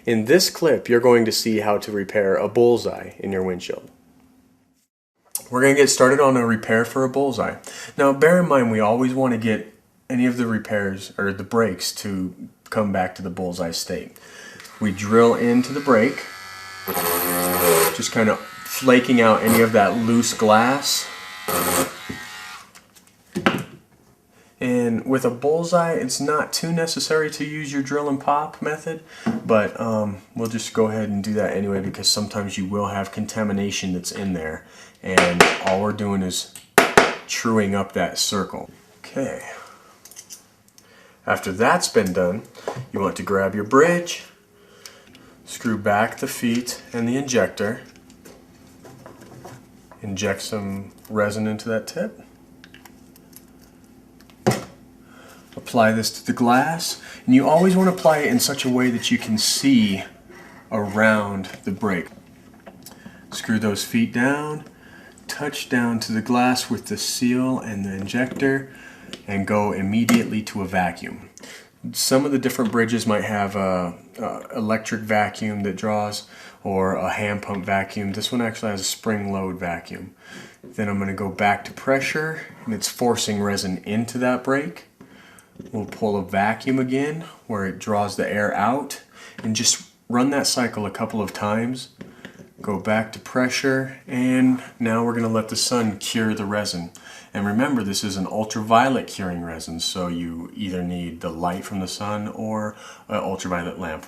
In this clip, you're going to see how to repair a bullseye in your windshield. We're going to get started on a repair for a bullseye. Now bear in mind, we always want to get any of the repairs or the brakes to come back to the bullseye state. We drill into the brake, just kind of flaking out any of that loose glass. And with a bullseye, it's not too necessary to use your drill and pop method, but we'll just go ahead and do that anyway, because sometimes you will have contamination that's in there, and all we're doing is truing up that circle. Okay. After that's been done, you want to grab your bridge, screw back the feet and the injector, inject some resin into that tip. Apply this to the glass, and you always want to apply it in such a way that you can see around the brake. Screw those feet down, touch down to the glass with the seal and the injector, and go immediately to a vacuum. Some of the different bridges might have a electric vacuum that draws, or a hand pump vacuum. This one actually has a spring load vacuum. Then I'm going to go back to pressure, and it's forcing resin into that brake. We'll pull a vacuum again where it draws the air out, and just run that cycle a couple of times. Go back to pressure, and now we're going to let the sun cure the resin. And remember, this is an ultraviolet curing resin, so you either need the light from the sun or an ultraviolet lamp.